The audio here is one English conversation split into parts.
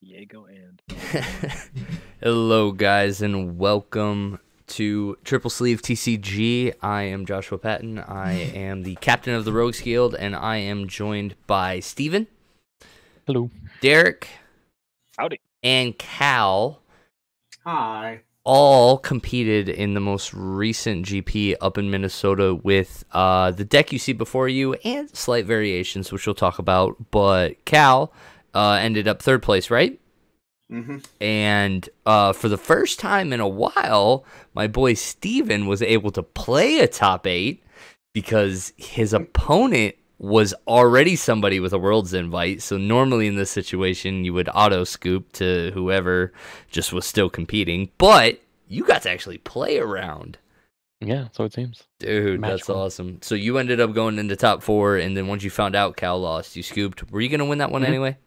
Diego and Hello, guys, and welcome to TripleSleeveTCG. I am Joshua Patton. I am the captain of the Rogues Guild, and I am joined by Steven, Hello. Derek, howdy. and Cal. Hi. All competed in the most recent GP up in Minnesota with the deck you see before you and slight variations, which we'll talk about. But Cal ended up third place, right? Mm-hmm. And for the first time in a while, my boy Steven was able to play a top 8 because his opponent was already somebody with a Worlds invite. So normally in this situation, you would auto-scoop to whoever just was still competing. But you got to actually play around. Yeah, so it seems. Dude, that's Magical. awesome. So you ended up going into top 4, and then once you found out Cal lost, you scooped. Were you going to win that one anyway?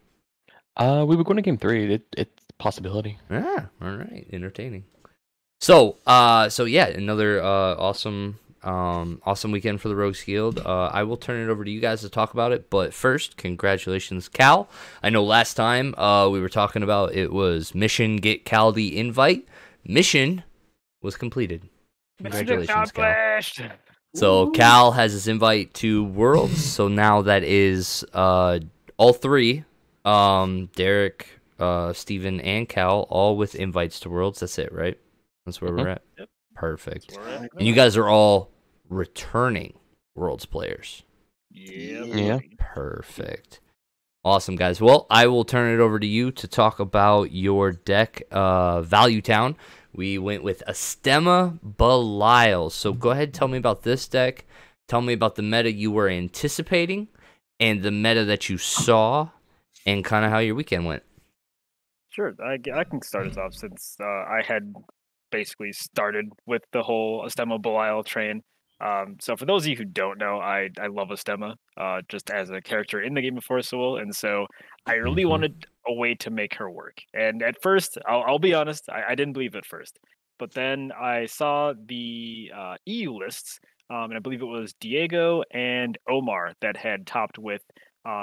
We were going to game 3. It's a possibility. Ah, all right, entertaining. So yeah, another awesome weekend for the Rogues Guild. I will turn it over to you guys to talk about it, but first, congratulations, Cal. I know last time we were talking about it was mission get Cal the invite. Mission was completed. Congratulations, Cal. So Cal has his invite to Worlds. So now that is all three. Derek, Steven, and Cal, all with invites to Worlds. That's it, right? That's where we're at? Yep. Perfect. Right. And you guys are all returning Worlds players. Yeah. Perfect. Awesome, guys. Well, I will turn it over to you to talk about your deck, Value Town. We went with Astema Belial. So go ahead and tell me about this deck. Tell me about the meta you were anticipating and the meta that you saw, and kind of how your weekend went. Sure, I can start us off since I had basically started with the whole Astema Belial train. So for those of you who don't know, I love Astema just as a character in the game of Forest Soul, and so I really wanted a way to make her work. And at first, I'll be honest, I didn't believe it at first. But then I saw the EU lists, and I believe it was Diego and Omar that had topped with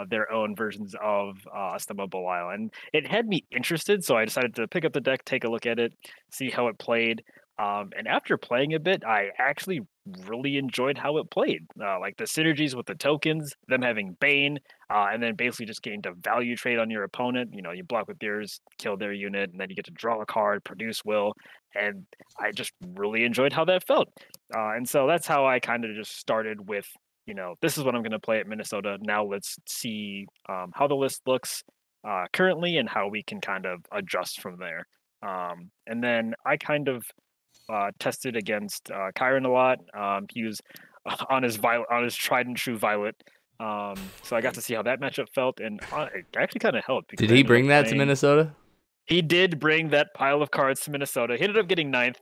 their own versions of Astema Belial. And it had me interested, so I decided to pick up the deck, take a look at it, see how it played. And after playing a bit, I actually really enjoyed how it played. Like the synergies with the tokens, them having Bane, and then basically just getting to value trade on your opponent. You know, you block with yours, kill their unit, and then you get to draw a card, produce will. And I just really enjoyed how that felt. And so that's how I kind of just started with, this is what I'm going to play at Minnesota. Now let's see how the list looks currently and how we can kind of adjust from there. And then I kind of tested against Kyron a lot. He was on his tried and true Violet. So I got to see how that matchup felt, and it actually kind of helped. Did he bring that to Minnesota? He did bring that pile of cards to Minnesota. He ended up getting 9th.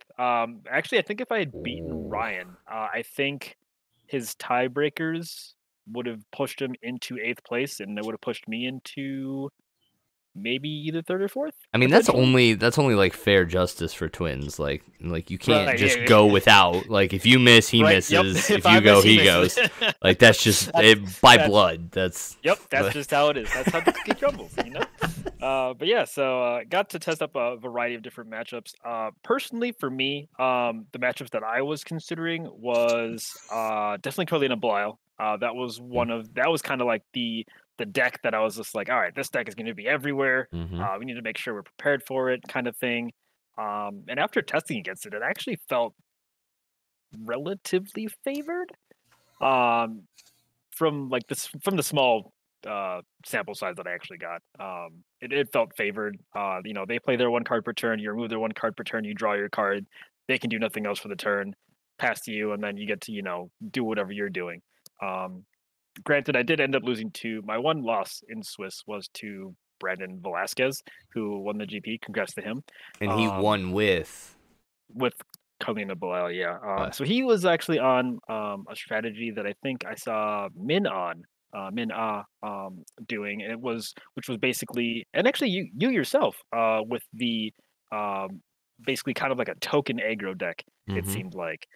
Actually, I think if I had beaten Ryan, I think his tiebreakers would have pushed him into 8th place, and it would have pushed me into maybe either 3rd or 4th. I mean, that's only like fair justice for twins. Like you can't Right, just yeah. go without. Like if you miss, he Right, misses. yep. If you go, miss, he goes. misses. Like that's just by blood. That's just how it is. That's how the cookie crumbles, But yeah, so got to test up a variety of different matchups. Personally, for me, the matchups that I was considering was definitely Carlina Belial. That was kind of like the deck that I was just like, all right, this deck is going to be everywhere. We need to make sure we're prepared for it, kind of thing. And after testing against it, it actually felt relatively favored. From the small sample size that I actually got, it felt favored. They play their 1 card per turn, you remove their 1 card per turn, you draw your card, they can do nothing else for the turn, pass to you, and then you get to do whatever you're doing. Granted, I did end up losing to my one loss in Swiss was to Brandon Velasquez, who won the GP. Congrats to him. and he won with Carlina Belial, yeah. So he was actually on a strategy that I think I saw Min doing, and which was basically, and actually you yourself with the basically kind of like a token aggro deck. It seemed like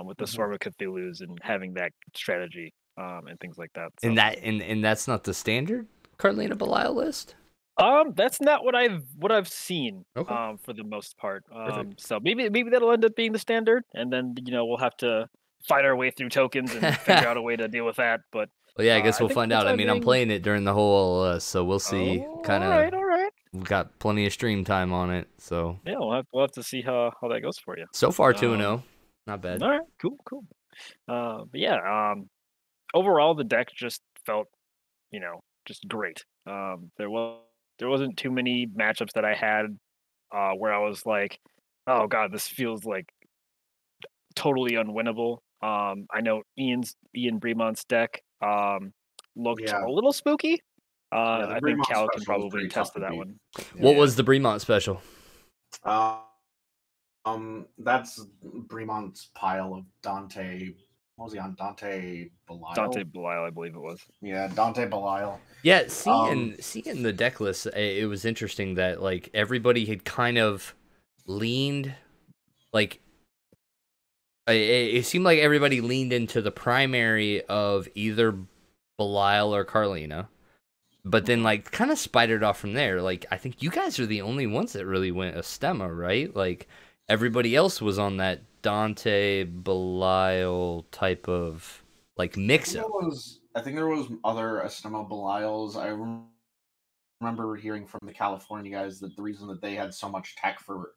with the Swarm of Cthulhu's and having that strategy and things like that. So. and that's not the standard Carlina Belial list. That's not what I've seen. Okay. For the most part. Perfect. So maybe that'll end up being the standard, and then we'll have to fight our way through tokens and figure out a way to deal with that. But Well, yeah, I guess I we'll think for find the out. I time mean, I'm being. playing it during the whole LS, so we'll see. Oh, Kind all of, right, all right. we've got plenty of stream time on it, so Yeah, we'll have to see how that goes for you. so far 2-0, Um, not bad. all right, cool. But yeah, overall the deck just felt, just great. There wasn't too many matchups that I had where I was like, oh god, this feels like totally unwinnable. I know Ian Bremont's deck looked Yeah. a little spooky. Yeah, the I think Bremont Cal can special was probably pretty attest tough to to that beat. one. What Yeah. was the Bremont special? That's Bremont's pile of Dante. What was he on? Dante Belial? Dante Belial, I believe it was. Yeah, Dante Belial. Yeah, seeing the deck list, it was interesting that like everybody had kind of leaned, like it seemed like everybody leaned into the primary of either Belial or Carlina, but then like kind of spidered off from there. Like I think you guys are the only ones that really went Astema, right? Like everybody else was on that Dante Belial type of like mix up. I think there was other Astema Belials. I remember hearing from the California guys that the reason that they had so much tech for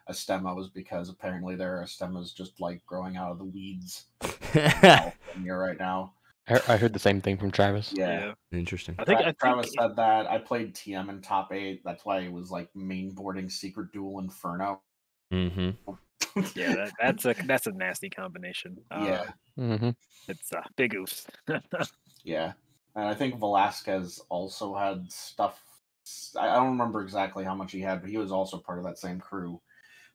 Astema was because apparently their Astemas just like growing out of the weeds in California right now. I heard the same thing from Travis. Yeah. Interesting. I think Travis said that. I played TM in top 8. That's why it was like mainboarding Secret Duel Inferno. Mm-hmm. Yeah, that's a nasty combination. Yeah. It's big oofs. Yeah. And I think Velasquez also had stuff. I don't remember exactly how much he had, but he was also part of that same crew,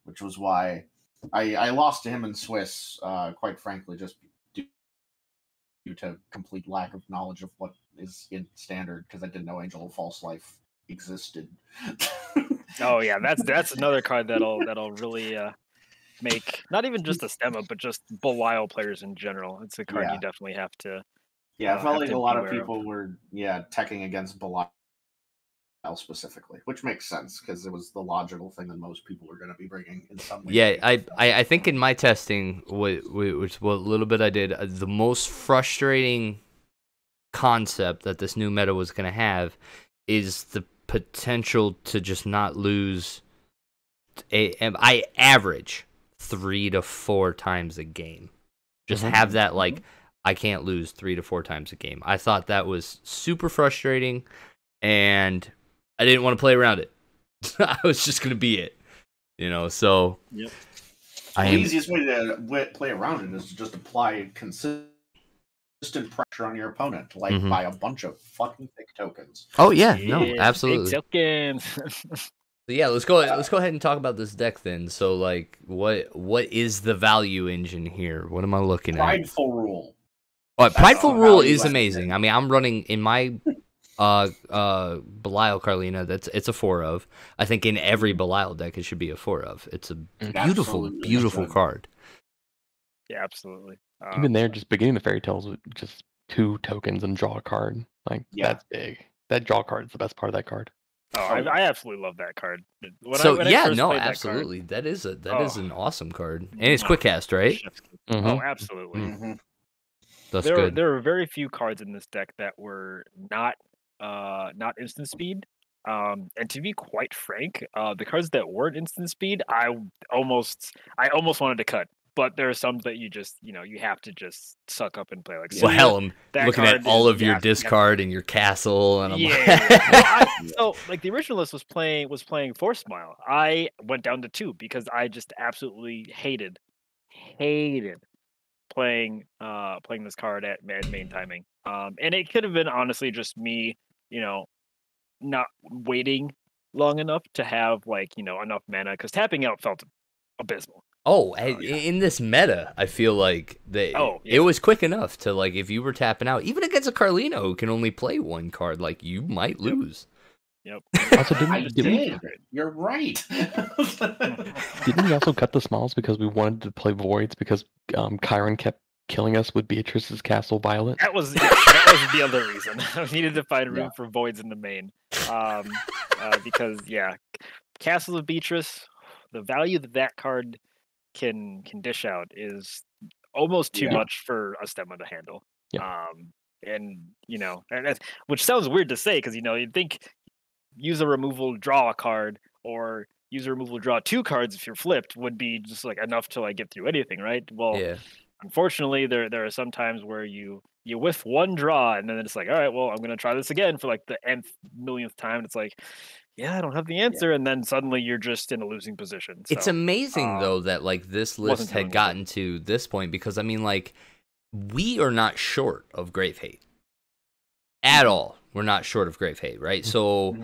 which was why I lost to him in Swiss, quite frankly, just due to complete lack of knowledge of what is in standard, because I didn't know Angel of False Life existed. Oh yeah, that's another card that'll really make not even just Astema, but just Belial players in general. It's a card you definitely have to. Yeah, I felt have like to a lot of beware people were teching against Belial specifically, which makes sense because it was the logical thing that most people were going to be bringing in some way. Yeah, I think in my testing, which what little bit I did, the most frustrating concept that this new meta was going to have is the potential to just not lose. I average 3 to 4 times a game. Just have that like I can't lose 3 to 4 times a game. I thought that was super frustrating, and I didn't want to play around it. I was just gonna be it, So the easiest way to play around it is to just apply consistent pressure on your opponent, like buy a bunch of fucking thick tokens. Oh yeah, no, absolutely. Big tokens. So yeah, let's go ahead and talk about this deck then. So like, what is the value engine here? What am I looking at? Prideful Rule. Prideful Rule is amazing. I mean, I'm running in my Belial Carlina. It's a 4 of. I think in every Belial deck it should be a 4 of. It's a beautiful card. Yeah, absolutely. Even there, just beginning the fairy tales with just 2 tokens and draw a card. Like that's big. That draw card is the best part of that card. Oh, I absolutely love that card. Absolutely. That is an awesome card, and it's quick cast, right? Oh, absolutely. That's good. There are very few cards in this deck that were not instant speed. And to be quite frank, the cards that weren't instant speed, I almost wanted to cut. But there are some that you just, you have to just suck up and play. Like, well, hell, I'm looking at all of your discard and your castle, and I'm so like the original list was playing Force Smile. I went down to 2 because I just absolutely hated playing this card at main timing. And it could have been honestly just me, not waiting long enough to have enough mana, because tapping out felt abysmal. In this meta, I feel like it was quick enough to, like, if you were tapping out, even against a Carlino who can only play 1 card, like, you might lose. Yep. Also, You're right. Didn't we also cut the smiles because we wanted to play voids because Chiron kept killing us with Beatrice's Castle Violet? That was the other reason. I needed to find room for voids in the main. Because Castle of Beatrice, the value that that card can dish out is almost too much for a Stemma to handle. Yeah. And which sounds weird to say because you'd think use a removal, draw a card, or use a removal, draw 2 cards if you're flipped would be just like enough to like get through anything, right? Well, unfortunately, there are some times where you whiff 1 draw and then it's like, all right, well, I'm gonna try this again for like the nth millionth time. And it's like, I don't have the answer, and then suddenly you're just in a losing position. So, It's amazing though that like this list had gotten to this point because I mean like we are not short of Grave Hate at all. We're not short of Grave Hate, right? So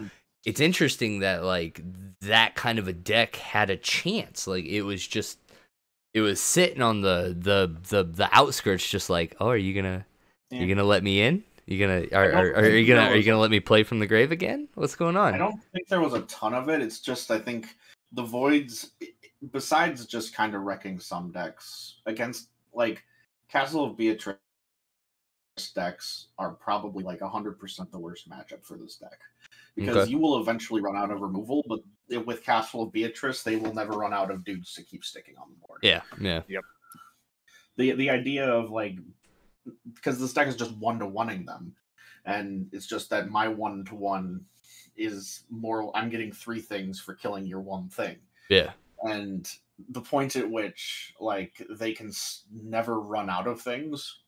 it's interesting that like that kind of a deck had a chance. Like it was sitting on the outskirts, just like, oh, are you gonna let me in? Are you gonna let me play from the grave again? What's going on? I don't think there was a ton of it. It's just I think the voids, besides just kind of wrecking some decks against like Castle of Beatrice decks, are probably like 100% the worst matchup for this deck because you will eventually run out of removal, but with Castle of Beatrice, they will never run out of dudes to keep sticking on the board. Yep. The idea of like, because this deck is just 1-to-1ing them, and it's just that my 1-to-1 is more. I'm getting 3 things for killing your 1 thing. Yeah. And the point at which like they can never run out of things,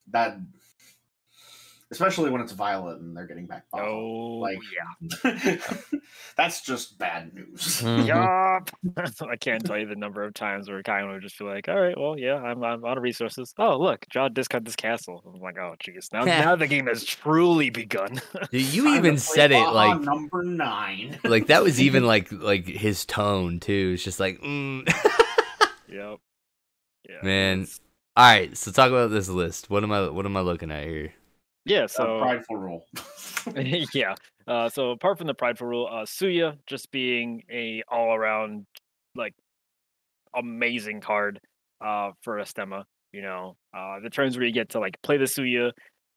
that, especially when it's Violet and they're getting back bottom. Oh, like, that's just bad news. Yup. I can't tell you the number of times where Kyle would just be like, all right, well, I'm out of resources. Oh, look, discard this castle. I'm like, oh, jeez. Now the game has truly begun. You even said it like number 9. Like that was even like his tone too. It's just like, Yep. Yeah. Man. All right, so talk about this list. What am I looking at here? Yeah, so prideful rule. So apart from the prideful rule, Suya just being a all around like amazing card for a Stemma. The turns where you get to like play the Suya,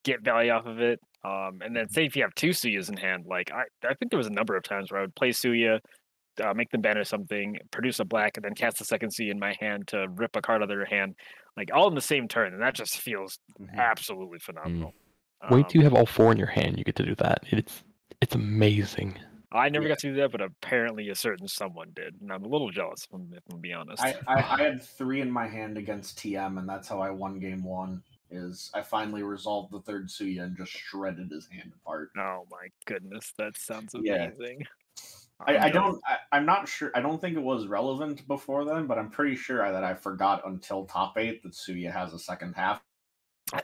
get value off of it, and then say if you have 2 Suyas in hand, like I think there was a number of times where I would play Suya, make them banish something, produce a black, and then cast a second Suya in my hand to rip a card out of your hand, like all in the same turn, and that just feels absolutely phenomenal. Wait till you have all 4 in your hand. You get to do that. It's amazing. I never got to do that, but apparently a certain someone did, and I'm a little jealous, if I'm gonna be honest. I had 3 in my hand against TM, and that's how I won game 1. Is I finally resolved the 3rd Suya and just shredded his hand apart. Oh my goodness, that sounds amazing. I'm not sure. I don't think it was relevant before then, but I'm pretty sure that I forgot until top 8 that Suya has a second half. I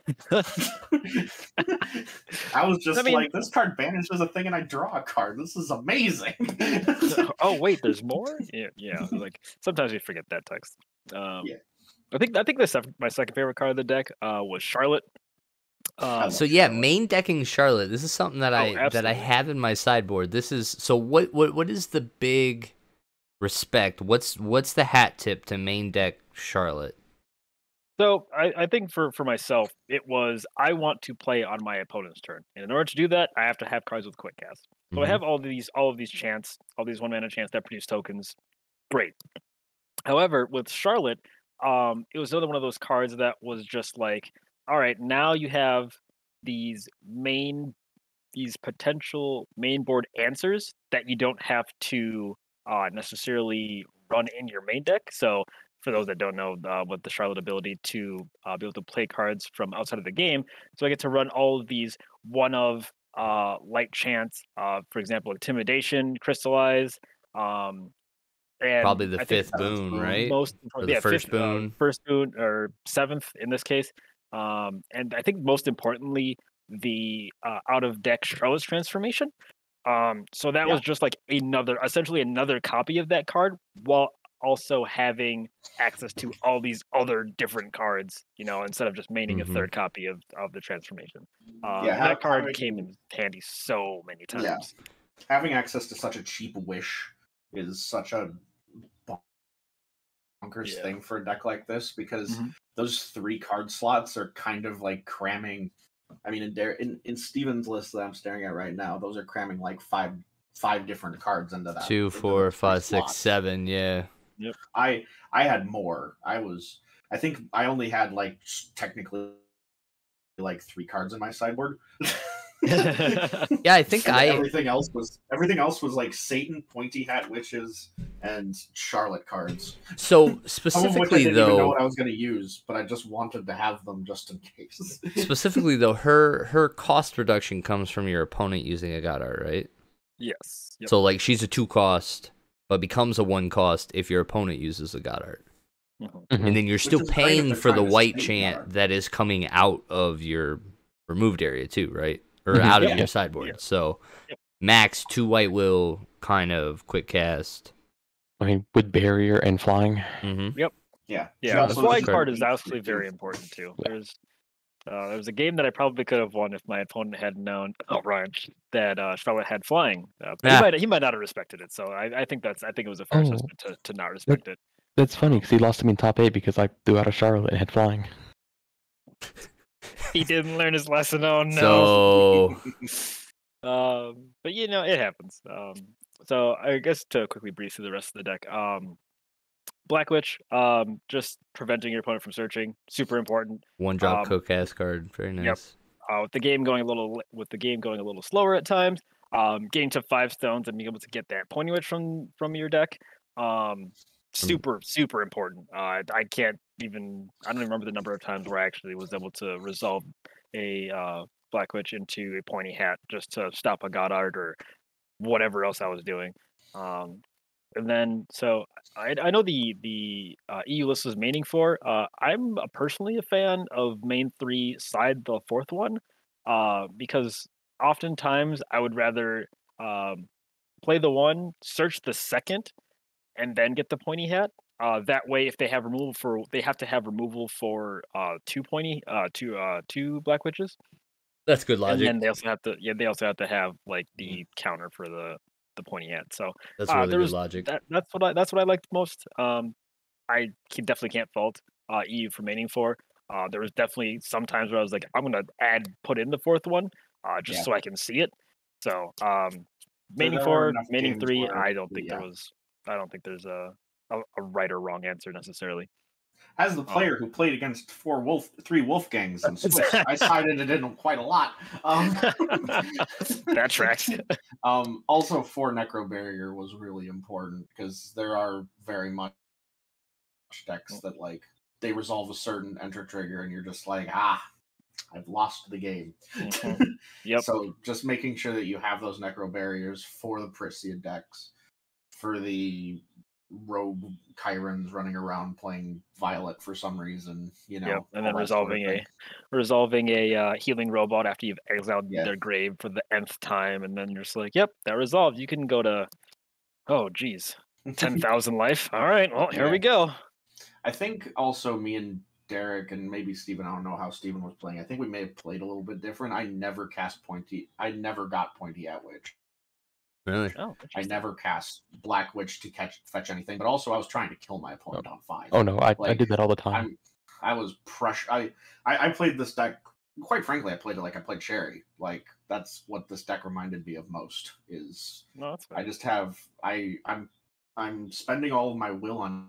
was just like, this card banishes a thing and I draw a card. This is amazing. Oh wait, there's more? Yeah. Like sometimes we forget that text. I think my second favorite card of the deck was Charlotte. Main decking Charlotte. This is something that I have in my sideboard. This is what is the big respect? What's the hat tip to main deck Charlotte? So I think for myself, it was I want to play on my opponent's turn, and in order to do that, I have to have cards with quick cast. So I have all of these chants, all these 1-mana chants that produce tokens. Great. However, with Charlotte, it was another one of those cards that was just like, all right, now you have these potential main board answers that you don't have to necessarily run in your main deck. So for those that don't know, what the Charlotte ability to be able to play cards from outside of the game. So I get to run all of these one of light chance, for example, Intimidation, Crystallize, and probably the 5th boon, right? The first boon. First boon, or 7th in this case. And I think most importantly, the out of deck Charlotte's Transformation. So that was just like essentially another copy of that card, while also having access to all these other different cards, instead of just maining a 3rd copy of the transformation. That card came in handy so many times. Yeah. Having access to such a cheap wish is such a bonkers thing for a deck like this, because those 3 card slots are kind of like cramming I mean, in Steven's list that I'm staring at right now, those are cramming like five different cards into that. 2, 4, 5, 6, 7. Yeah. Yep. I had more. I think I only had like technically like 3 cards in my sideboard. Yeah, I think everything else was like Satan, Pointy Hat Witches, and Charlotte cards. So Some specifically, of which I didn't even know though, what I was going to use, but I just wanted to have them just in case. specifically though, her cost reduction comes from your opponent using a God Art, right? Yes. Yep. So like she's a 2 cost, but becomes a 1 cost if your opponent uses a God Art. And then you're still paying for the white chant that is coming out of your removed area too, right? Or out of your sideboard. Yeah. So max 2 white will kind of quick cast. I mean, with barrier and flying. Yep. Yeah. Yeah. The flying card is absolutely very important too. Yeah. There was a game that I probably could have won if my opponent had known, Ryan, that Charlotte had flying. But he might not have respected it. So I think it was a fair assessment to not respect it. That's funny because he lost to me in top 8 because I threw out a Charlotte and had flying. He didn't learn his lesson. Oh no. So, but it happens. So I guess to quickly breeze through the rest of the deck. Black Witch, just preventing your opponent from searching, super important. 1-drop co-cast card, very nice. Yep. With the game going a little slower at times, getting to 5 stones and being able to get that Pointy Witch from your deck, super important. I don't even remember the number of times where I actually was able to resolve a Black Witch into a Pointy Hat just to stop a God Art or whatever else I was doing. And then, so I know the EU list was maining 4. I'm personally a fan of main 3 side the 4th one, because oftentimes I would rather play the 1, search the 2nd, and then get the Pointy Hat. That way, if they have removal they have to have removal for 2 Black Witches. That's good logic. And then they also have to have like the counter for the Pointy Hat. So that's really good logic. That's what I liked most. I definitely can't fault EU for maining 4. There was definitely some times where I was like, I'm gonna put in the 4th one, just so I can see it. So maining 4, maining 3. I don't think there's a right or wrong answer necessarily. As the player who played against 3 Wolfgangs and Swiss, I sided it in quite a lot. That tracks. Also, 4 Necro Barrier was really important because there are very much decks that like they resolve a certain enter trigger and you're just like, I've lost the game. Yep. So just making sure that you have those Necro Barriers for the Priscilla decks, for the rogue Chirons running around playing Violet for some reason, Yep. And then resolving a healing robot after you've exiled their grave for the nth time, and then you're just like, yep, that resolved. You can go to 10,000 life. All right, well, here we go. I think also me and Derek and maybe Steven, I don't know how Steven was playing. I think we may have played a little bit different. I never got Pointy Hat Witch. Really? Oh, I never cast Black Witch to fetch anything, but also I was trying to kill my opponent on 5. Oh no, I did that all the time. I was pressured. I played this deck. Quite frankly, I played it like I played Sherry. Like that's what this deck reminded me of most. Is that's I just have I'm spending all of my will on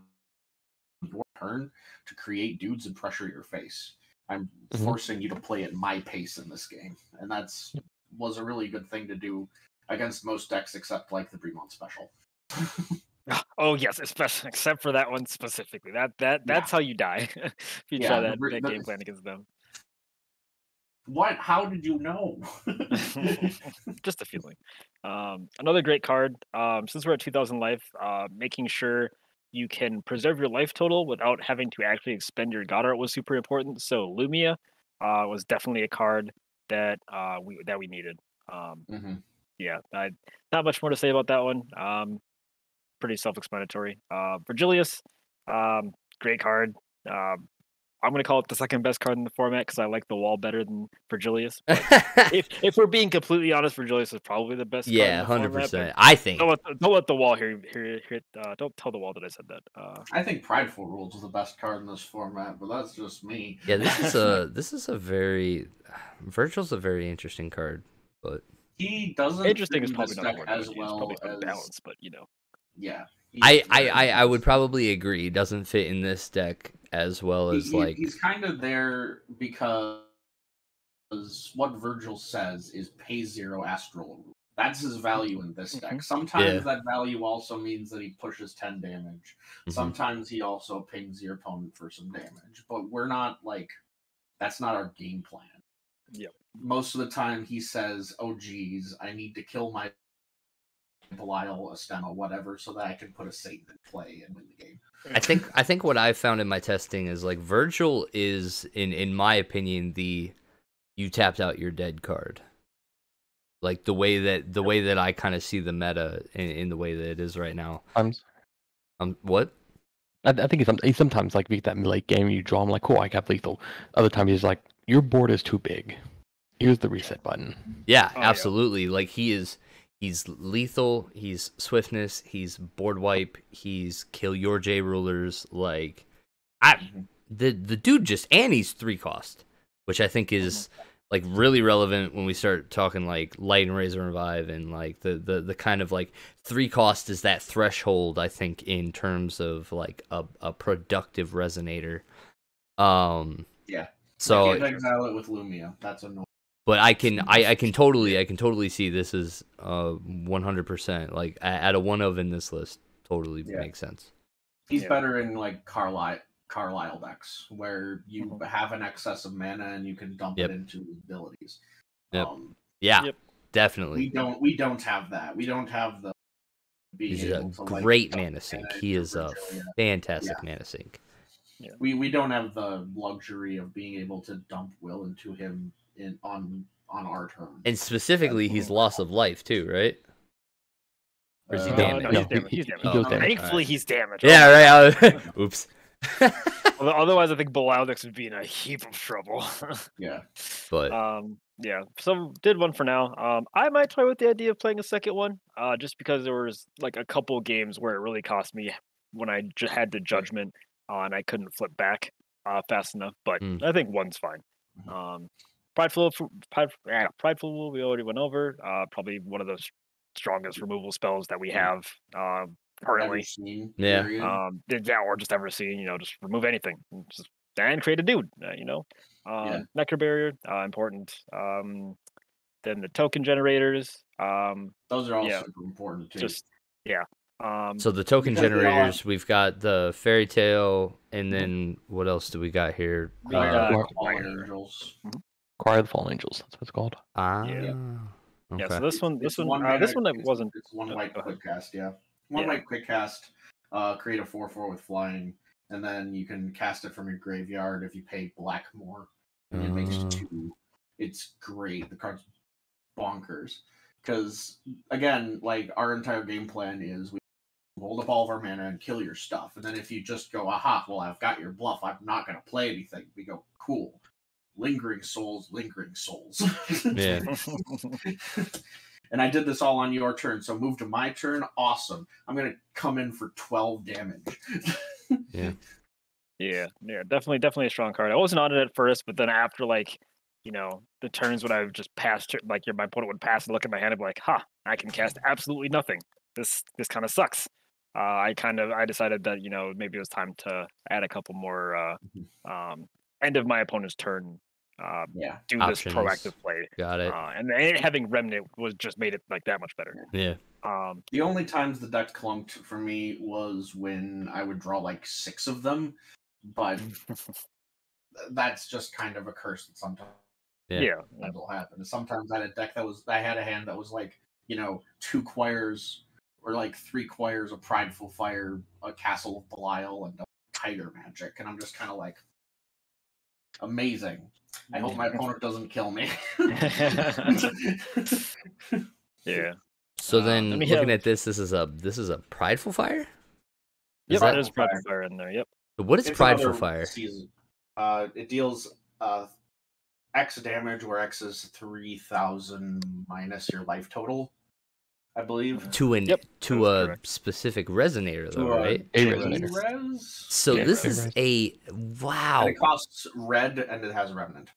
your turn to create dudes and pressure your face. I'm forcing you to play at my pace in this game, and was a really good thing to do against most decks except like the Bremont Special. Oh yes, especially except for that one specifically. That's how you die if you try that game plan against them. What? How did you know? Just a feeling. Another great card. Since we're at 2,000 life, making sure you can preserve your life total without having to actually expend your God Art was super important. So Lumia was definitely a card that we needed. Yeah, not much more to say about that one. Pretty self-explanatory. Virgilius, great card. I'm gonna call it the second best card in the format because I like the wall better than Virgilius. If we're being completely honest, Virgilius is probably the best card in Yeah, the 100%. format. I think. Don't let the wall don't tell the wall that I said that. I think Prideful Rules is the best card in this format, but that's just me. Yeah, this is a very Virgil's a very interesting card, but he doesn't interesting fit is in probably this not the deck word I as would use. well Probably as balance, but you know. Yeah. I would probably agree. He doesn't fit in this deck as well as like he's kind of there because what Virgil says is pay 0 astral. That's his value in this deck. Sometimes that value also means that he pushes 10 damage. Sometimes he also pings your opponent for some damage. But we're not like that's not our game plan. Yep. Most of the time he says, "Oh geez, I need to kill my Belial, Astema, whatever, so that I can put a Satan in play and win the game." I think what I've found in my testing is like Virgil is in my opinion the you tapped out your dead card. Like the way that I kind of see the meta in the way that it is right now. What? I think he sometimes like beat that late game. You draw him like, cool, I got lethal. Other times he's like, your board is too big. Here's the reset button. Yeah, absolutely. Yeah. Like he's lethal. He's swiftness. He's board wipe. He's kill your J rulers. Like, the dude just and he's 3 cost, which I think is like really relevant when we start talking like Light and Razor Revive and like the kind of like 3 cost is that threshold I think in terms of like a productive resonator. Yeah. So I can't exile it with Lumia. That's annoying. But I can totally see this is 100% like at a 1 of in this list totally makes sense. He's better in like Carlisle decks where you have an excess of mana and you can dump it into abilities. Definitely. We don't have that. We don't have the He's a great mana sink. He is a fantastic mana sink. Yeah. We don't have the luxury of being able to dump will into him on our turn. And specifically, he's loss of life too, right? Or is he damaged? No, he's damaged. He goes damaged. Thankfully, he's damaged. Yeah, right. Oops. Otherwise, I think Belial decks would be in a heap of trouble. Yeah. But yeah. So did one for now. I might try with the idea of playing a second one. Just because there was like a couple games where it really cost me when I had the judgment and I couldn't flip back fast enough. But I think one's fine. Prideful we already went over. Probably one of the strongest removal spells that we have currently. Yeah. Or just ever seen. Just remove anything. And create a dude. Nectar barrier, important. Then the token generators. Those are all super important too. So the token generators, we've got the Fairy Tale, and then what else do we got here? We got Fallen Angels. Choir of the Fallen Angels. That's what it's called. Okay. Yeah. So this one wasn't. It's one white quick cast. Yeah. White quick cast. Create a 4/4 with flying, and then you can cast it from your graveyard if you pay black more, and it makes 2. It's great. The card's bonkers because again, like our entire game plan is we hold up all of our mana and kill your stuff, and then if you just go, aha, well I've got your bluff, I'm not going to play anything. We go, cool. Lingering souls. Yeah. And I did this all on your turn, so move to my turn. Awesome. I'm gonna come in for 12 damage. Yeah. Definitely a strong card. I wasn't on it at first, but then after the turns when I would just pass, like my opponent would pass and look at my hand and be like, I can cast absolutely nothing. This kind of sucks. I decided that maybe it was time to add a couple more end of my opponent's turn. Do options. This proactive play. Got it. And having Remnant was just made it like that much better. Yeah. The only times the deck clunked for me was when I would draw like 6 of them, but that's just kind of a curse that sometimes will happen. Sometimes I had a hand that was like 2 choirs or like 3 choirs of Prideful Fire, a Castle of Belial, and a Tiger Magic, and I'm just kind of like, amazing. I hope my opponent doesn't kill me. Yeah. So then, looking at this is a Prideful Fire. Yep, that is Prideful Fire in there. Yep. What is Prideful Fire? It deals X damage, where X is 3,000 minus your life total, I believe. To Yep, that a is correct. specific resonator, though, To right? A J resonator. res. So Yeah, this A is res. a And wow. it costs red, and it has a remnant.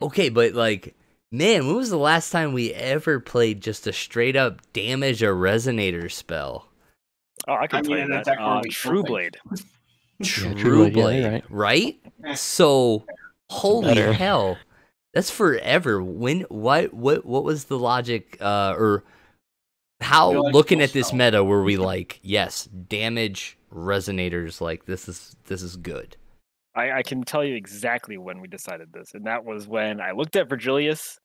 Okay, but like, man, when was the last time we ever played just a straight up damage a resonator spell? Oh, I can I tell mean, you in a that. deck where we True kill things. Blade. True True Blade, yeah, Blade, you're right. right? Eh. So, holy better. hell, that's forever. When what was the logic? Or how, You're like, looking kill at this spell. meta, were we like, yes, damage resonators, like this is good. I can tell you exactly when we decided this, and that was when I looked at Virgilius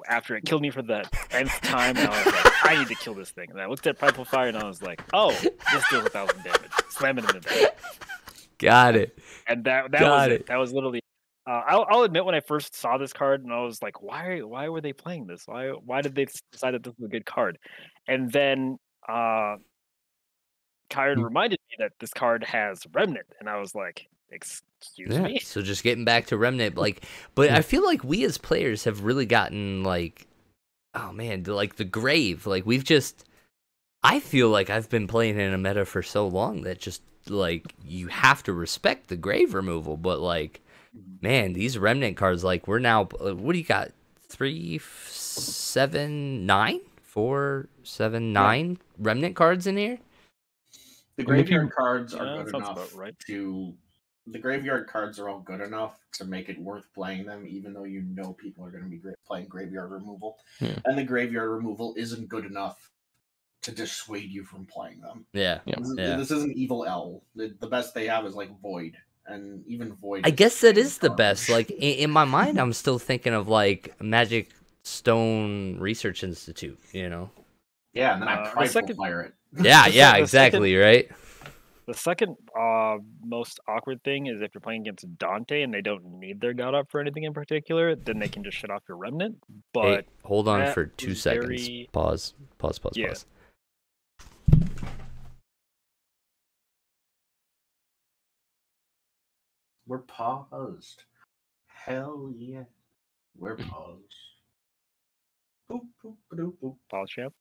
after it killed me for the nth time, and I was like, I need to kill this thing. And I looked at Prideful Fire, and I was like, oh, this deals 1,000 damage. Slam it in the back. Got it. And that was Got it. it. That was literally. I'll admit, when I first saw this card, and I was like, why were they playing this? Why did they decide that this was a good card? And then Kyron reminded me that this card has Remnant, and I was like, excuse me? So just getting back to Remnant, like, but I feel like we as players have really gotten like, oh man, like the Grave. Like I feel like I've been playing in a meta for so long that just like you have to respect the Grave removal. But like, man, these Remnant cards, like we're now, what do you got? 3, 7, 9, 4, 7, 9 Remnant cards in here. The graveyard cards Yeah, are that good sounds enough about right. to. The graveyard cards are all good enough to make it worth playing them, even though you know people are going to be playing graveyard removal. Yeah. And the graveyard removal isn't good enough to dissuade you from playing them. Yeah. This isn't Evil L. The best they have is like Void, and even Void. I guess that is the garbage. best. Like in my mind, I'm still thinking of like Magic Stone Research Institute. You know. Yeah, and then I The prideful second- fire it. Yeah. Yeah. the Exactly. Right. The second most awkward thing is if you're playing against Dante and they don't need their God Up for anything in particular, then they can just shut off your Remnant. But Hey, hold on that for 2 was seconds. very- Pause. Yeah. Pause. We're paused. Hell yeah. We're paused. Boop, boop, boop, boop. Pause champ.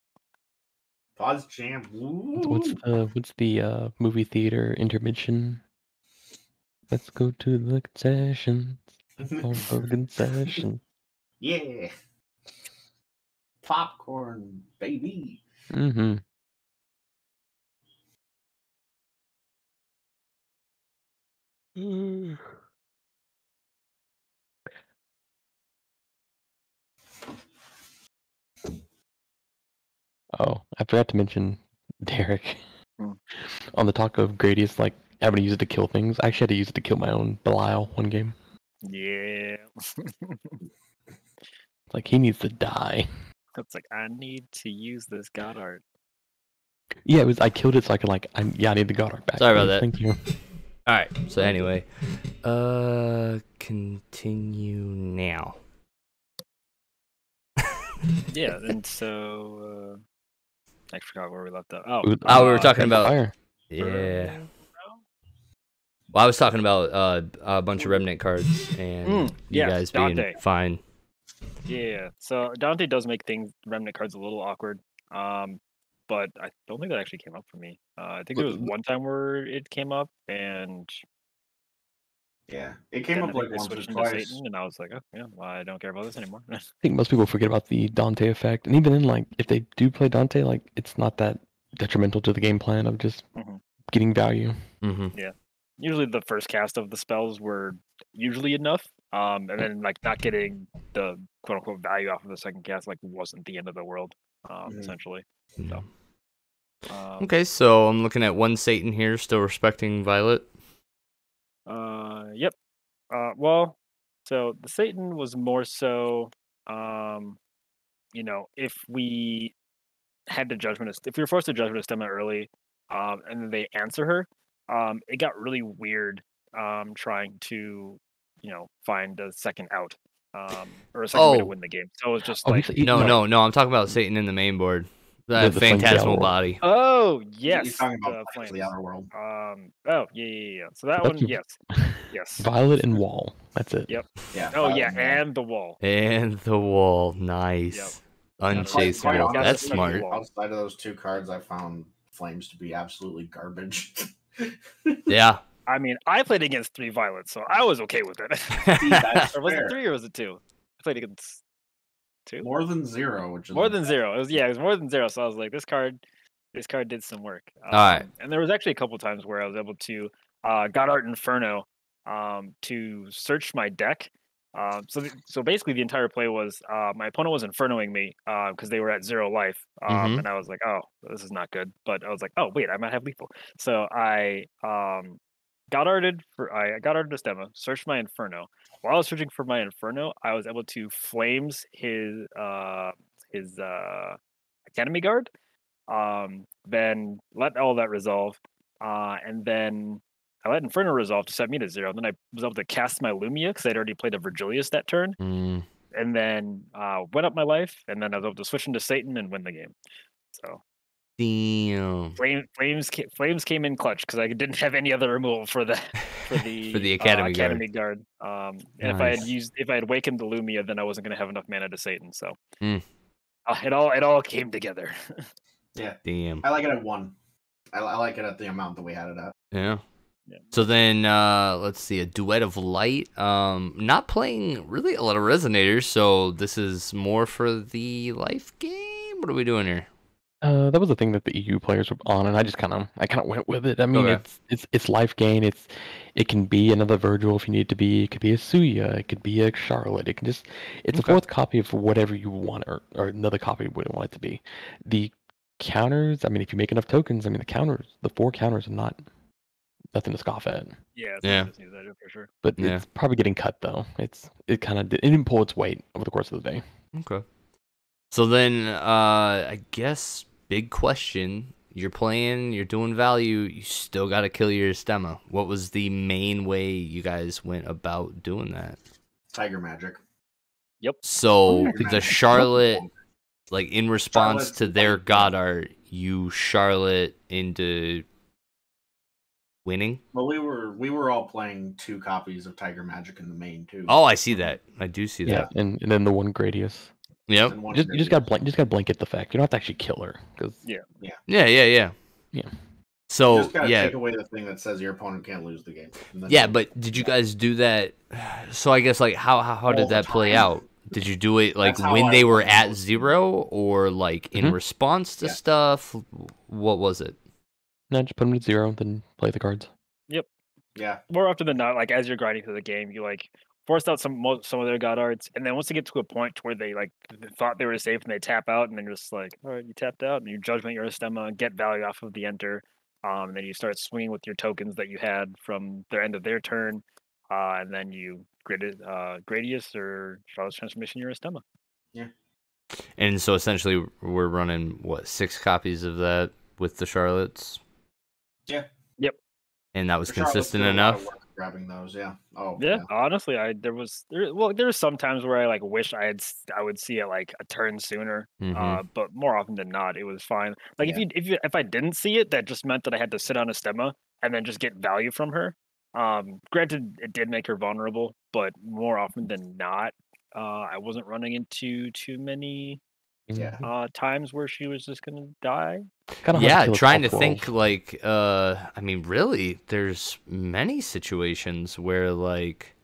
Pause jam. What's the movie theater intermission? Let's go to the concession. All for the concession. Yeah. Popcorn, baby. Mm-hmm. Oh, I forgot to mention Derek. Hmm. On the talk of Gradius, like having to use it to kill things, I actually had to use it to kill my own Belial one game. Yeah. It's like he needs to die. It's like, I need to use this God Art. Yeah, it was. I killed it so I could I need the God Art back. Sorry about please. that. Thank you. All right. So anyway, continue now. Yeah, and so I forgot where we left off. Oh, We we were talking about. fire. Yeah. Well, I was talking about a bunch of Remnant cards and you yes, guys being Dante. fine. Yeah, so Dante does make Remnant cards a little awkward. But I don't think that actually came up for me. I think there was one time where it came up, and Yeah, it came then I up think like they once or switched into twice. Satan, and I was like, oh yeah, well, I don't care about this anymore. I think most people forget about the Dante effect, and even then, like if they do play Dante, like it's not that detrimental to the game plan of just Mhm. getting value. Mm-hmm. Usually, the first cast of the spells were usually enough, and then like not getting the quote unquote value off of the second cast like wasn't the end of the world, essentially. So. Okay, so I'm looking at one Satan here, still respecting Violet. Yep. Well, so the Satan was more so, if we had the judgment, if we were forced to judgment of Stemma early, and then they answer her, it got really weird, trying to, find a second out, or a second way to win the game. So it was just Oh, like, he's- No, I'm talking about Satan in the main board. The the Flames of the phantasmal Outer World. body. Oh He's yes, talking about the Flames of flames. the Outer World. Oh yeah. So that That's one, your- yes. Violet and Wall. That's it. Yep. Yeah. Oh Violet yeah, and Wall. and the wall. And the wall. Nice. Yep. Quite Unchaseable. Gotta That's respect the smart. wall. Outside of those 2 cards, I found Flames to be absolutely garbage. Yeah. I mean, I played against 3 violets, so I was okay with it. See, that's Or was it fair. 3 or was it 2? I played against 2. More than 0, which is More than 0. It was more than 0. So I was like, this card did some work. Alright. And there was actually a couple times where I was able to Godart Inferno to search my deck. So basically the entire play was my opponent was Infernoing me because they were at 0 life. Mhm. And I was like, oh, this is not good. But I was like, oh wait, I might have lethal. So I Godarted a Stemma, searched my Inferno. While I was searching for my Inferno, I was able to flames his Academy Guard. Then let all that resolve. And then I let Inferno resolve to set me to 0. Then I was able to cast my Lumia because I'd already played a Virgilius that turn. Mm. And then went up my life, and then I was able to switch into Satan and win the game. So Damn. Flames came in clutch because I didn't have any other removal for the For the Academy Guard. And Nice. if I had wakened the Lumia, then I wasn't going to have enough mana to Satan. So Mm. it all came together. Yeah. Damn. I like it at 1. I like it at the amount that we had it at. Yeah. Yeah. So then let's see, a Duet of Light. Not playing really a lot of resonators, so this is more for the life game. What are we doing here? That was the thing that the EU players were on, and I kind of went with it. I mean, Okay. it's life gain. It can be another Virgil if you need it to be. It could be a Suya. It could be a Charlotte. It's a Okay. 4th copy of whatever you want, or another copy of what you want it to be. The counters. I mean, if you make enough tokens, I mean, the 4 counters are nothing to scoff at. Yeah. Yeah. Just use that for sure. But Yeah. it's probably getting cut though. It didn't pull its weight over the course of the day. Okay. So then I guess big question. You're playing, you're doing value, you still gotta kill your Stemma. What was the main way you guys went about doing that? Tiger Magic. So Tiger the Magic. Charlotte, like in response Charlotte's to their like- God you Charlotte into winning? Well, we were all playing 2 copies of Tiger Magic in the main too. Oh, I see that. I do see Yeah, that. and then the one Gradius. Yep. And one You just got Gradius. to blanket the fact. You don't have to actually kill her because Yeah. Yeah. You So just gotta yeah, take away the thing that says your opponent can't lose the game. And then yeah. But did you guys do that? So I guess like how All did the that play time. out? Did you do it like That's how when I they were played at most of 0 or like in Mhm. response to Yeah. stuff? What was it? no, just put them to 0, then play the cards. yeah, More often than not, like as you're grinding through the game, you like forced out some of their God Arts, and then once they get to a point to where they like thought they were safe and they tap out, and then you're just like, all right, you tapped out, and you judgment your Stemma, get value off of the enter, and then you start swinging with your tokens that you had from their end of their turn, and then you Gradius or Charlotte's Transformation your Stemma. And so essentially, we're running what 6 copies of that with the Charlottes. Yeah. Yep. And that was Charlotte's consistent did a lot of enough. work grabbing those, yeah. Oh, Yeah, honestly, there were some times where I like wish I would see it like a turn sooner. Mhm. But more often than not, it was fine. Like Yeah. if I didn't see it, that just meant that I had to sit on a Stemma and then just get value from her. Granted, it did make her vulnerable, but more often than not, I wasn't running into too many Yeah. times where she was just gonna die. Kinda hard Yeah, kill a trying to 12. think like I mean really there's many situations where like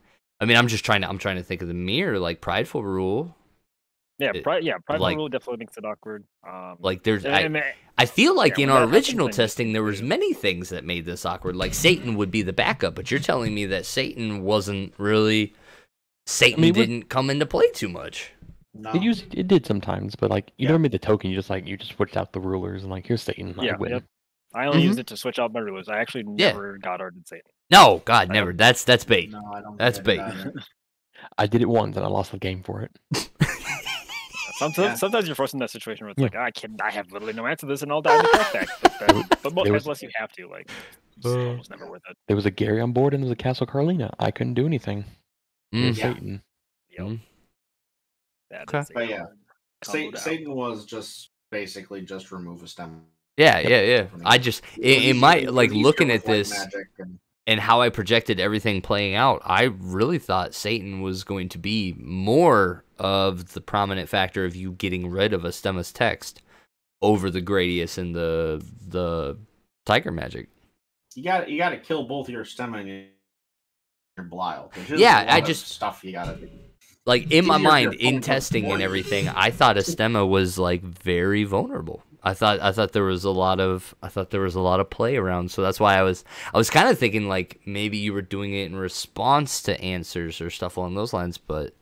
I mean I'm trying to think of the mirror like Prideful Rule. Yeah, It- Prideful like- Rule definitely makes it awkward. Like there's and I feel like yeah, in when our that happens, original then you testing can there was do- many things that made this awkward. Like Satan would be the backup, but you're telling me that Satan wasn't really Satan it was- didn't come into play too much. No. It did sometimes, but like you Yeah. never made the token. You just switched out the rulers and like here's Satan. I Yeah, win. yep. I only Mhm. used it to switch out my rulers. I actually Yeah. never got Ardent Satan. No, God, I never. That's bait. No, I don't. That's think I did bait. either. I did it once and I lost the game for it. Sometimes you're forced in that situation where it's Yeah. like, I have literally no answer to this, and I'll die in the crackback. But most There times, was- unless you have to, like, it's Uh, almost never worth it. There was a Gary on board and there was a Castle Carlina. I couldn't do anything. Here's Yeah. Satan. Yep. Mm. That Okay. is a But yeah, combo down. Satan was just basically just remove a stem. Yeah. I just in my like looking at this magic and how I projected everything playing out, I really thought Satan was going to be more of the prominent factor of you getting rid of a Stemma's text over the Gradius and the Tiger Magic. You got to kill both your Stemma and your Belial. Yeah, I just stuff you got to do. Like in my mind, in testing and everything, I thought a Stemma was like very vulnerable. I thought there was a lot of play around, so that's why I was kind of thinking like maybe you were doing it in response to answers or stuff along those lines. But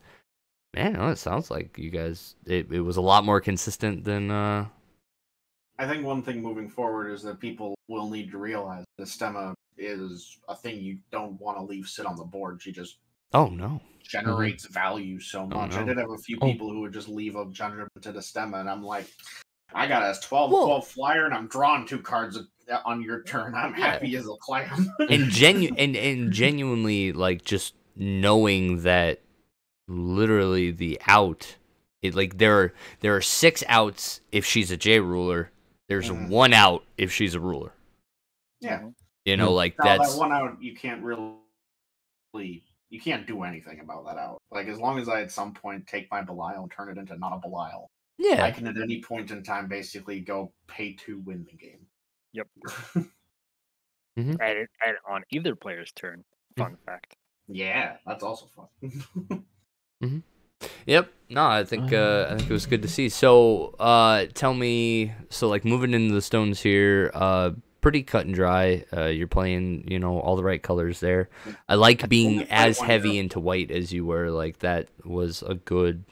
man, no, it sounds like you guys it was a lot more consistent than. I think one thing moving forward is that people will need to realize the Stemma is a thing you don't want to leave sit on the board. She just generates value so much. I did have a few people who would just leave a generative to the Stemma, and I'm like, I got a 12 flyer, and I'm drawing 2 cards on your turn. I'm happy as a clam. and genuinely, like, just knowing that literally the out, like there are 6 outs if she's a J ruler. There's 1 out if she's a ruler. Yeah, like now, that's that 1 out. You can't do anything about that out. Like, as long as I at some point take my Belial and turn it into not a Belial. Yeah. I can at any point in time basically go pay to win the game. Yep. And on either player's turn. Fun fact. Yeah, that's also fun. Yep. No, I think it was good to see. So, tell me, like moving into the stones here, pretty cut and dry. You're playing, all the right colors there. I like being as heavy into white as you were. Like that was a good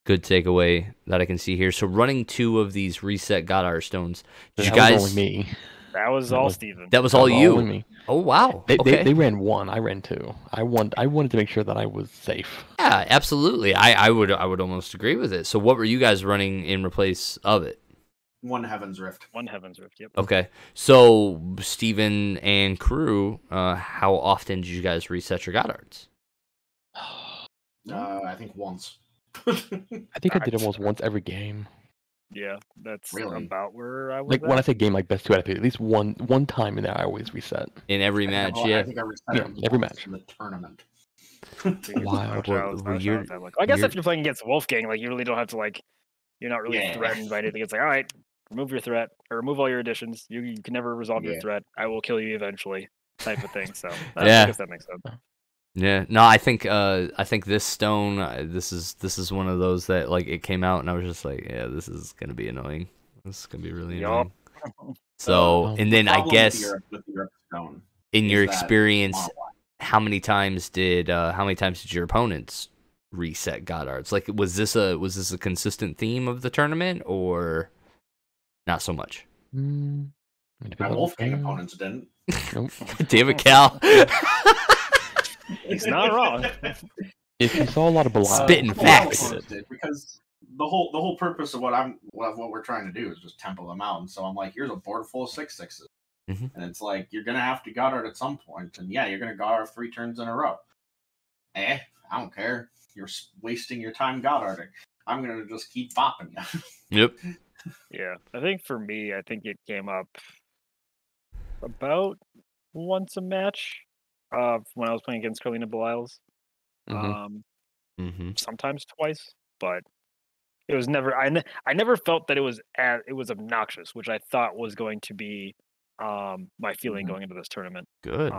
takeaway that I can see here. So running 2 of these reset Goddard stones. Did you guys? Was only me. That was all Steven. That was all you. Me. Oh wow. They ran 1. I ran 2. I wanted to make sure that I was safe. Yeah, absolutely. I would almost agree with it. So what were you guys running in replace of it? 1 Heaven's Rift. 1 Heaven's Rift. Yep. Okay. So Steven and crew, how often did you guys reset your Goddards? I think once. I think I did it almost once every game. Yeah, that's really about where I was. Like when I say game, like best 2 out of 3, at least one time in there, I always reset. In every match, I think I reset every match in the tournament. Wow. I guess if you're playing against Wolfgang, like you really don't have to you're not really threatened by anything. It's like, all right, remove your threat or remove all your additions. You can never resolve your threat. I will kill you eventually, type of thing. So I guess that makes sense. Yeah, no, I think this stone, this is one of those that like it came out and I was just like, yeah, this is gonna be annoying. This is gonna be really annoying. So, and then I guess with the stone in your experience, how many times did your opponents reset Goddards? Like, was this a consistent theme of the tournament or not so much? My Wolfgang opponents didn't. Nope. Damn it, Cal. He's not wrong. If you saw a lot of Belial, spitting facts, because the whole purpose of what we're trying to do is just tempo them out. And so I'm like, here's a board full of 6/6s, and it's like you're gonna have to Goddard at some point, and yeah, you're gonna Goddard 3 turns in a row. I don't care. You're wasting your time Goddarding. I'm gonna just keep bopping you. Yep. Yeah, I think for me, it came up about once a match. When I was playing against Carlina Belial's, sometimes twice, but it was never. I never felt that it was obnoxious, which I thought was going to be my feeling going into this tournament. Good.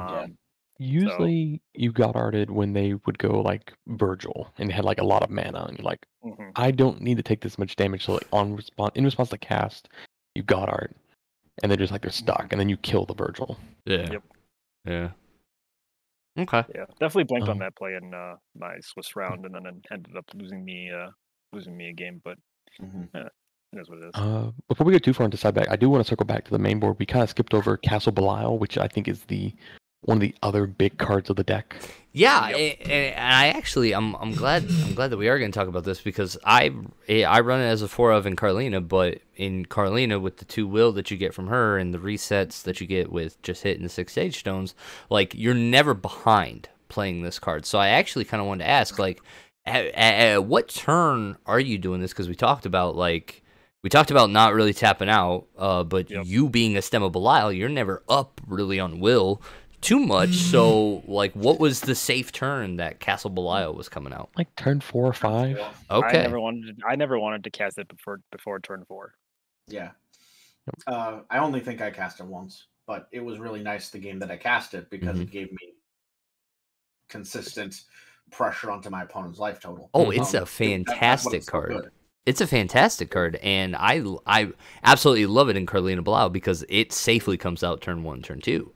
Usually, you got arted when they would go like Virgil and had like a lot of mana, and you're like, I don't need to take this much damage. So like in response to cast, you got art, and they're just like they're stuck, and then you kill the Virgil. Yeah. Yep. Yeah. Okay. Yeah, definitely blanked on that play in my Swiss round, and then ended up losing me a game. But it is what it is. Before we go too far into side back, I do want to circle back to the main board. We kind of skipped over Castle Belial, which I think is one of the other big cards of the deck. Yeah, and I'm glad that we are going to talk about this because I run it as a 4 of in Carlina, but in Carlina with the 2 will that you get from her and the resets that you get with just hitting the 6 sage stones, like you're never behind playing this card. So I actually kind of wanted to ask, like, at what turn are you doing this? Because we talked about like we talked about not really tapping out, but you being a Stem of Belial, you're never up really on will too much. So, like, what was the safe turn that Castle Belial was coming out? Like turn 4 or 5. Okay. I never wanted to cast it before turn 4. Yeah. I only think I cast it once, but it was really nice the game that I cast it because it gave me consistent pressure onto my opponent's life total. Oh, it's a fantastic card. It's a fantastic card, and I absolutely love it in Carlina Blau because it safely comes out turn 1, turn 2.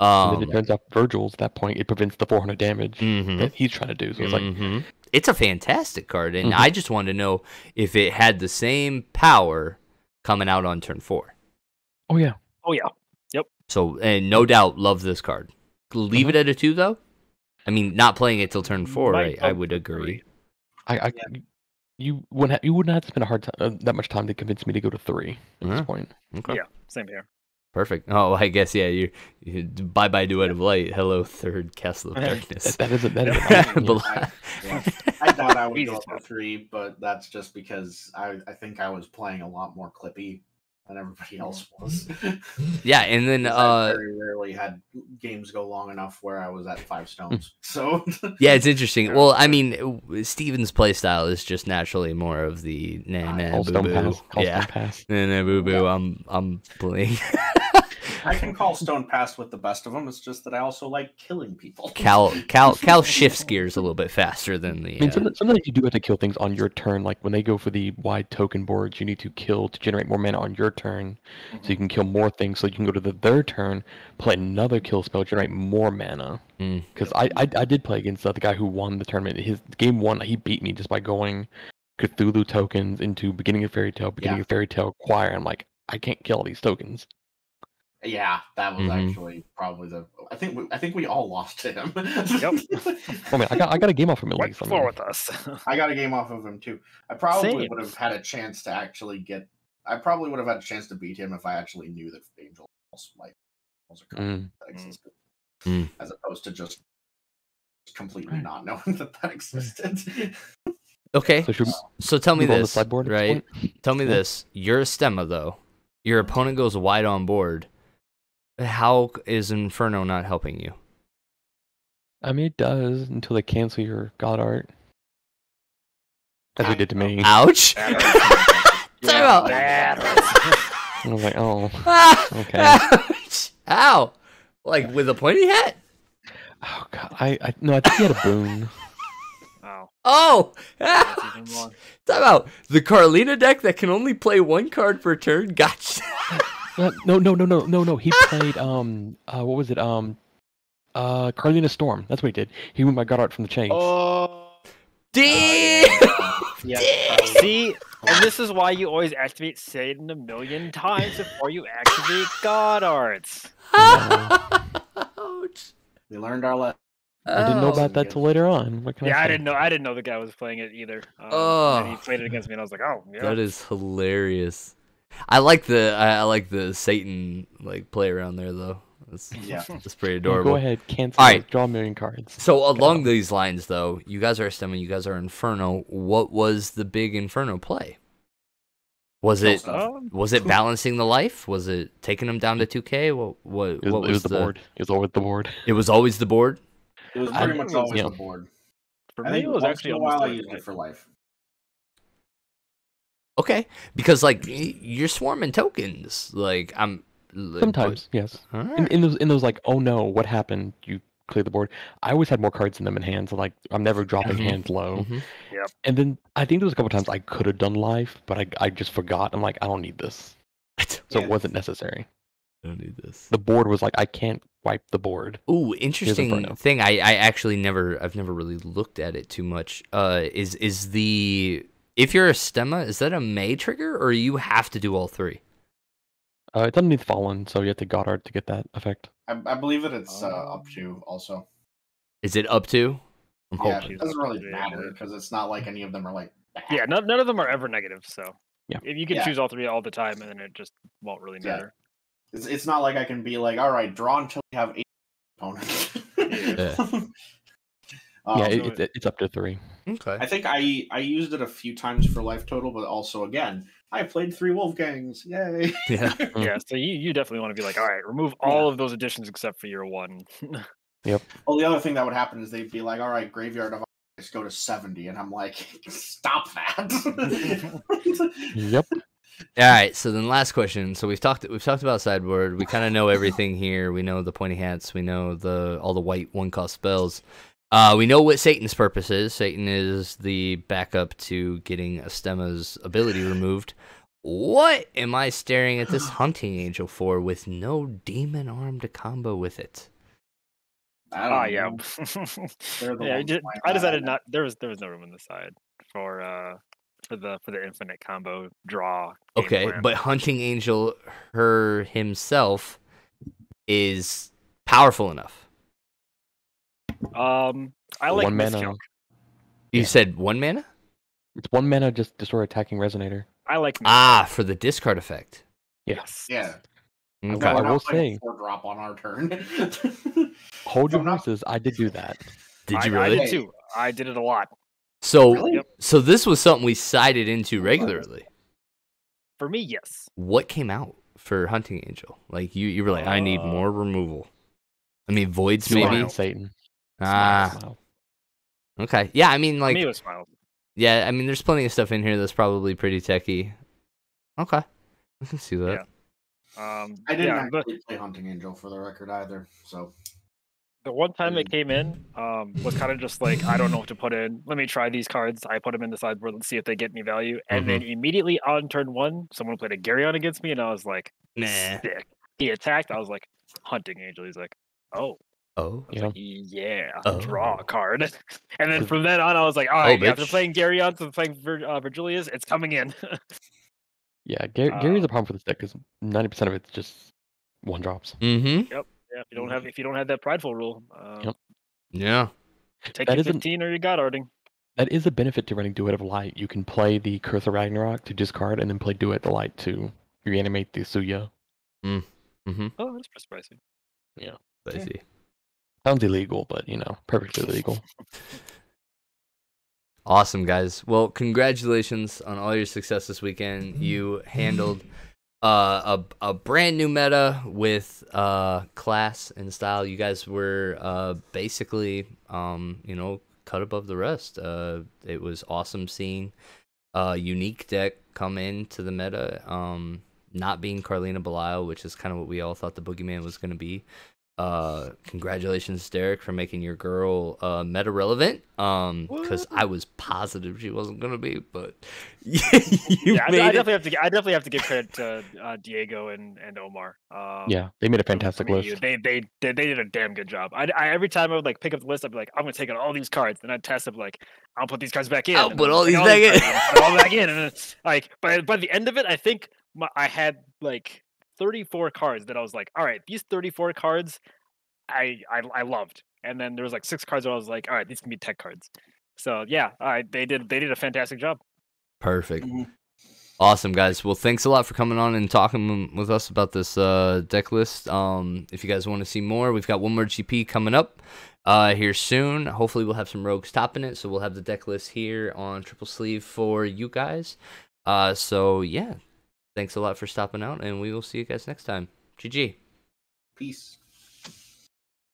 And then it turns out Virgil's at that point, it prevents the 400 damage that he's trying to do. So it's like, it's a fantastic card, and I just wanted to know if it had the same power coming out on turn 4. Oh yeah. Yep. So, and no doubt, love this card. Leave it at a 2 though. I mean, not playing it till turn 4, I would agree. You wouldn't have to spend that much time to convince me to go to 3 at this point. Okay. Yeah, same here. Perfect. Oh, I guess you bye Duet of Light. Hello, third Castle of Darkness. that is I thought I would go up to 3, but that's just because I think I was playing a lot more Clippy than everybody else was. Yeah, and then I very rarely had games go long enough where I was at 5 stones. So yeah, it's interesting. Well, I mean, Steven's playstyle is just naturally more of the boo boo. Yeah, boo boo. I'm playing. I can call stone pass with the best of them. It's just that I also like killing people. Cal shifts gears a little bit faster than the. I mean, sometimes you do have to kill things on your turn. Like when they go for the wide token boards, you need to kill to generate more mana on your turn, so you can kill more things. So you can go to their turn, play another kill spell, generate more mana. Because I did play against the guy who won the tournament. His game 1, he beat me just by going Cthulhu tokens into beginning of Fairy Tale, Choir. I'm like, I can't kill all these tokens. Yeah, that was actually probably the. I think we all lost to him. Yep. I mean, I got a game off of him at Right least. floor with us. I got a game off of him too. I probably would have had a chance to actually get. I probably would have had a chance to beat him if I actually knew that Angel was a card that existed, as opposed to just completely not knowing that existed. Okay, so tell me this, right? Tell me this. You're a Stemma though. Your opponent goes wide on board. How is Inferno not helping you? I mean, it does until they cancel your God Art. As they did to me. Ouch! Time out! I was like, oh, okay. Ouch! Ow! Like with a pointy hat? Oh god, I think he had a boon. Oh! Time out! The Carlina deck that can only play 1 card per turn? Gotcha! No. He played what was it? Carlina Storm. That's what he did. He went by God Art from the Chains. Oh, damn! See, and this is why you always activate Satan 1,000,000 times before you activate God Arts. Ouch! We learned our lesson. I didn't know about that till later on. What can I say? I didn't know the guy was playing it either. And he played it against me, and I was like, oh, yeah. That is hilarious. I like the Satan play around there though. That's pretty adorable. Go ahead, cancel. All right, draw 1,000,000 cards. So along these lines, though, you guys are Stemma, you guys are Inferno. What was the big Inferno play? Was it balancing the life? Was it taking them down to 2K? What was the board? It was always the board. It was always the board. It was pretty much always the board. For me, it was actually a while I used it for life. Okay, because you're swarming tokens. Sometimes, yes. Right. In those oh no, what happened? You clear the board. I always had more cards in them in hand, so I'm never dropping hands low. Yep. And then I think there was a couple times I could have done live, but I just forgot. I'm like, I don't need this, so it wasn't necessary. I don't need this. The board was I can't wipe the board. Ooh, interesting thing. I actually I've never really looked at it too much. Is the if you're a Stemma, is that a May trigger, or you have to do all 3? It's underneath Fallen, so you have to God Art to get that effect. I believe that it's up to also. Is it up to? Yeah, it doesn't really matter because it's not like any of them are bad. Yeah, none of them are ever negative. So if you can choose all 3 all the time, and then it just won't really matter. It's not like I can be all right, draw until you have 8 opponents. Yeah, it's up to 3. Okay. I think I used it a few times for life total, but also again, I played 3 Wolfgangs. Yay! Yeah. Yeah, so you definitely want to be like, all right, remove all of those additions except for your 1. Yep. Well, the other thing that would happen is they'd be like, all right, Graveyard of Ice go to 70, and I'm like, stop that. Yep. All right. So then, last question. So we've talked about sideboard. We kind of know everything here. We know the pointy hats. We know all the white 1-cost spells. We know what Satan's purpose is. Satan is the backup to getting Astema's ability removed. What am I staring at this Hunting Angel for with no demon arm to combo with it? Yeah. Yeah, I decided not. There was no room on the side for the infinite combo draw. Okay, but Hunting Angel himself is powerful enough. I like 1 mana. You said 1 mana? It's 1 mana, just destroy attacking resonator. I like for the discard effect. Yes. Yeah. Okay. I will say 4-drop on our turn. Hold your horses. I did do that. Did you really? I did too. I did it a lot. So, Really? so this was something we sided into regularly. For me, yes. What came out for Hunting Angel? Like you were like, I need more removal. I mean, voids Smile. maybe. Satan. Smile. Okay. Yeah, I mean, like, For me, it was Smile. yeah, I mean, there's plenty of stuff in here that's probably pretty techy. Okay, I can see that. Yeah. I didn't actually play Hunting Angel for the record either, so the one time it came in was kind of just like, I don't know what to put in. Let me try these cards. I put them in the sideboard. Let's see if they get any value. And then immediately on turn 1, someone played a Garyon against me, and I was like, nah. Sick. He attacked. I was like, Hunting Angel. He's like, oh. Yeah. Like, yeah. Draw a card. And then from then on, I was like, all Oh, right, bitch. after playing Garyon, after playing Virgilius, it's coming in. Yeah, Gary's a problem for this deck because 90% of it's just 1-drops. Mm-hmm. Yep. Yeah. If you don't have that prideful rule, Yep. Yeah. take your 15 or you got Arding. That is a benefit to running Duet of Light. You can play the Curse of Ragnarok to discard, and then play Duet of Light to reanimate the Suya. Mm-hmm. Oh, that's persuasive. Yeah. I see. Sounds illegal, but perfectly legal. Awesome, guys. Well, congratulations on all your success this weekend. You handled a brand new meta with class and style. You guys were basically cut above the rest. It was awesome seeing a unique deck come into the meta, not being Carlina Belial, which is kind of what we all thought the Boogeyman was going to be. Congratulations, Derek, for making your girl meta relevant. Because I was positive she wasn't gonna be, but I definitely have to give credit to Diego and Omar. Yeah, they made a fantastic list. They did a damn good job. I every time I would like pick up the list, I'd be like, I'm gonna take out all these cards, and I'd test them like, I'll put these cards back in. I'll put all these back in. All back in, and then, like by the end of it, I think I had like 34 cards that I was like, all right, these 34 cards I loved. And then there was like 6 cards where I was like, all right, these can be tech cards. So yeah, they did a fantastic job. Perfect. Awesome, guys. Well, thanks a lot for coming on and talking with us about this deck list. If you guys want to see more, we've got one more GP coming up here soon. Hopefully we'll have some rogues topping it, so we'll have the deck list here on Triple Sleeve for you guys. So yeah, thanks a lot for stopping out, and we will see you guys next time. GG. Peace.